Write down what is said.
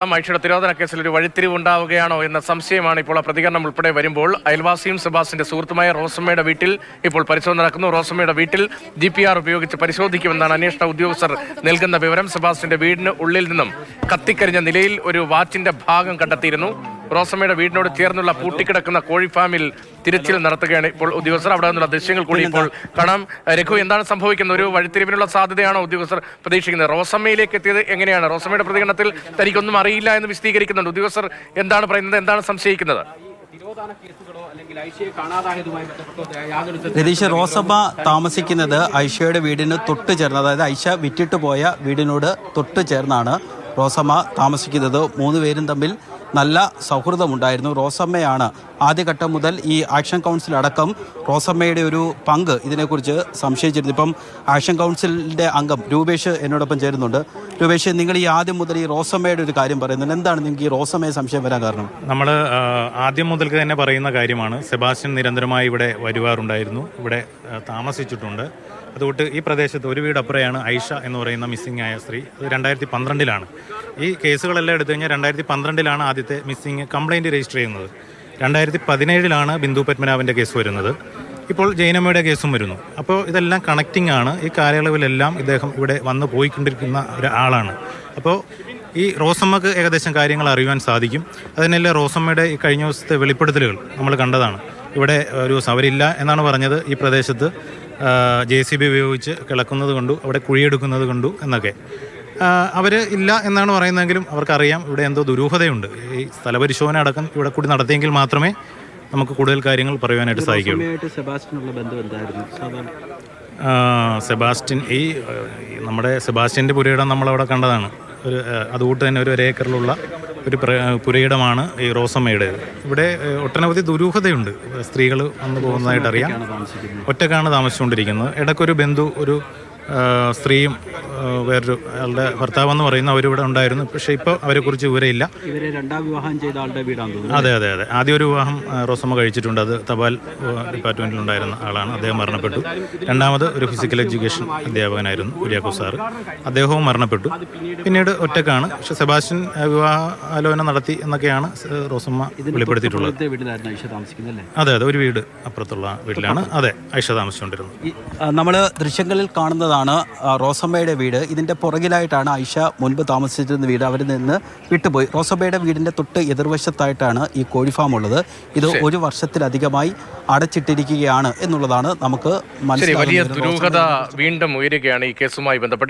മൈഷയുടെ തിരോധന കേസിൽ ഒരു വഴിത്തിരിവുണ്ടാവുകയാണോ എന്ന സംശയമാണ് ഇപ്പോൾ ആ പ്രതികരണം ഉൾപ്പെടെ വരുമ്പോൾ അയൽവാസിയും സെബാസ്റ്റിന്റെ സുഹൃത്തുമായ റോസമ്മയുടെ വീട്ടിൽ ഇപ്പോൾ പരിശോധന നടക്കുന്നു. റോസമ്മയുടെ വീട്ടിൽ GPR ഉപയോഗിച്ച് പരിശോധിക്കുമെന്നാണ് അന്വേഷണ ഉദ്യോഗസ്ഥർ നൽകുന്ന വിവരം. സെബാസ്റ്റിന്റെ വീടിന് ഉള്ളിൽ നിന്നും കത്തിക്കരിഞ്ഞ നിലയിൽ ഒരു വാച്ചിന്റെ ഭാഗം കണ്ടെത്തിയിരുന്നു. റോസമ്മയുടെ വീടിനോട് ചേർന്നുള്ള പൂട്ടിക്കിടക്കുന്ന കോഴി ഫാമിൽ തിരച്ചിൽ നടത്തുകയാണ് ഇപ്പോൾ ഉദ്യോഗസ്ഥർ. അവിടെ നിന്നുള്ള ദൃശ്യങ്ങൾ കൂടി ഇപ്പോൾ കാണാം. രഘു, എന്താണ് സംഭവിക്കുന്നത്? ഒരു വഴിത്തിരിവിനുള്ള സാധ്യതയാണോ ഉദ്യോഗസ്ഥർ പ്രതീക്ഷിക്കുന്നത്? റോസമ്മയിലേക്ക് എത്തിയത് എങ്ങനെയാണ്? റോസമ്മയുടെ പ്രതികരണത്തിൽ തനിക്കൊന്നും അറിയില്ല എന്ന് വിശദീകരിക്കുന്നുണ്ട്. ഉദ്യോഗസ്ഥർ എന്താണ് പറയുന്നത്, എന്താണ് സംശയിക്കുന്നത്? രതീഷ്, റോസമ്മ താമസിക്കുന്നത് ഐഷയുടെ വീടിന് തൊട്ട് ചേർന്ന്, അതായത് ഐഷ വിറ്റിട്ട് പോയ വീടിനോട് തൊട്ട് ചേർന്നാണ് റോസമ്മ താമസിക്കുന്നത്. മൂന്നുപേരും തമ്മിൽ നല്ല സൗഹൃദമുണ്ടായിരുന്നു. റോസമ്മയാണ് ആദ്യഘട്ടം മുതൽ ഈ ആക്ഷൻ കൗൺസിൽ അടക്കം റോസമ്മയുടെ ഒരു പങ്ക് ഇതിനെക്കുറിച്ച് സംശയിച്ചിരുന്നു. ഇപ്പം ആക്ഷൻ കൗൺസിലിൻ്റെ അംഗം രൂപേഷ് എന്നോടൊപ്പം ചേരുന്നുണ്ട്. രൂപേഷ്, നിങ്ങൾ ഈ ആദ്യം മുതൽ ഈ റോസമ്മയുടെ ഒരു കാര്യം പറയുന്നുണ്ട്. എന്താണ് നിങ്ങൾക്ക് ഈ റോസമ്മയെ സംശയം വരാൻ കാരണം? നമ്മൾ ആദ്യം മുതൽക്ക് തന്നെ പറയുന്ന കാര്യമാണ്, സെബാസ്റ്റ്യൻ നിരന്തരമായി ഇവിടെ വരുവാറുണ്ടായിരുന്നു, ഇവിടെ താമസിച്ചിട്ടുണ്ട്. അതുകൊണ്ട് ഈ പ്രദേശത്ത് ഒരു വീട് അപ്പുറയാണ് ഐഷ എന്ന് പറയുന്ന മിസ്സിംഗ് ആയ സ്ത്രീ. അത് 2012-ലാണ്. ഈ കേസുകളെല്ലാം എടുത്തു കഴിഞ്ഞാൽ 2012-ലാണ് ആദ്യത്തെ മിസ്സിംഗ് കംപ്ലയിൻറ്റ് രജിസ്റ്റർ ചെയ്യുന്നത്. 2017-ലാണ് ബിന്ദു പത്മനാഭൻ്റെ കേസ് വരുന്നത്. ഇപ്പോൾ ജൈനമ്മയുടെ കേസും വരുന്നു. അപ്പോൾ ഇതെല്ലാം കണക്റ്റിംഗ് ആണ്. ഈ കാലയളവിലെല്ലാം ഇദ്ദേഹം ഇവിടെ വന്ന് പോയിക്കൊണ്ടിരിക്കുന്ന ഒരാളാണ്. അപ്പോൾ ഈ റോസമ്മക്ക് ഏകദേശം കാര്യങ്ങൾ അറിയുവാൻ സാധിക്കും. അതിനെല്ലാം റോസമ്മയുടെ ഈ കഴിഞ്ഞ ദിവസത്തെ വെളിപ്പെടുത്തലുകൾ നമ്മൾ കണ്ടതാണ്. ഇവിടെ ഒരു സവരില്ല എന്നാണ് പറഞ്ഞത്. ഈ പ്രദേശത്ത് JCB ഉപയോഗിച്ച് കിളക്കുന്നത് കൊണ്ടു, അവിടെ കുഴിയെടുക്കുന്നത് കൊണ്ടു എന്നൊക്കെ അവർ ഇല്ല എന്നാണ് പറയുന്നതെങ്കിലും അവർക്കറിയാം ഇവിടെ എന്തോ ദുരൂഹതയുണ്ട്. ഈ സ്ഥലപരിശോധന അടക്കം ഇവിടെ കൂടി നടത്തിയെങ്കിൽ മാത്രമേ നമുക്ക് കൂടുതൽ കാര്യങ്ങൾ പറയുവാനായിട്ട് സാധിക്കുള്ളൂ. സെബാസ്റ്റ്യൻ നമ്മുടെ സെബാസ്റ്റ്യൻ്റെ പുരയിടം നമ്മളവിടെ കണ്ടതാണ്. അതുകൊണ്ട് തന്നെ ഒരു ഏക്കറിലുള്ള ഒരു പുരയിടമാണ് ഈ റോസമ്മയുടേത്. ഇവിടെ ഒട്ടനവധി ദുരൂഹതയുണ്ട്. സ്ത്രീകൾ വന്നു പോകുന്നതായിട്ടറിയാം. ഒറ്റക്കാണ് താമസിച്ചുകൊണ്ടിരിക്കുന്നത്. ഇടയ്ക്കൊരു ബന്ധു, ഒരു സ്ത്രീയും വേറൊരു ആളുടെ ഭർത്താവെന്ന് പറയുന്ന അവരിവിടെ ഉണ്ടായിരുന്നു. പക്ഷേ ഇപ്പോൾ അവരെക്കുറിച്ച് വിവരമില്ല. അതെ. ആദ്യം ഒരു വിവാഹം റോസമ്മ കഴിച്ചിട്ടുണ്ട്. അത് തപാൽ ഡിപ്പാർട്ട്മെൻറ്റിലുണ്ടായിരുന്ന ആളാണ്. അദ്ദേഹം മരണപ്പെട്ടു. രണ്ടാമത് ഒരു ഫിസിക്കൽ എഡ്യൂക്കേഷൻ അധ്യാപകനായിരുന്നു, കുര്യാക്കോസ് സാറ്. അദ്ദേഹവും മരണപ്പെട്ടു. പിന്നീട് ഒറ്റക്കാണ്. പക്ഷേ സെബാസ്റ്റ്യൻ വിവാഹാലോചന നടത്തി എന്നൊക്കെയാണ് റോസമ്മ വെളിപ്പെടുത്തിയിട്ടുള്ളത്. അതെ, ഒരു വീട് അപ്പുറത്തുള്ള വീട്ടിലാണ് ഐഷ താമസിച്ചുകൊണ്ടിരുന്നത്. നമ്മൾ ദൃശ്യങ്ങളിൽ കാണുന്നതാണ് റോസമ്മയുടെ വീട്. ഇതിൻ്റെ പുറകിലായിട്ടാണ് ഐഷ മുൻപ് താമസിച്ചിരുന്ന വീട്. അവരിൽ നിന്ന് വിട്ടുപോയി. റോസമ്മയുടെ വീടിൻ്റെ തൊട്ട് എതിർവശത്തായിട്ടാണ് ഈ കോഴി ഫാം ഉള്ളത്. ഇത് ഒരു വർഷത്തിലധികമായി അടച്ചിട്ടിരിക്കുകയാണ് എന്നുള്ളതാണ് നമുക്ക് മനസ്സിലാവുന്നത്. വലിയ ദുരൂഹത വീണ്ടും ഉയരുകയാണ് ഈ കേസുമായി ബന്ധപ്പെട്ട്.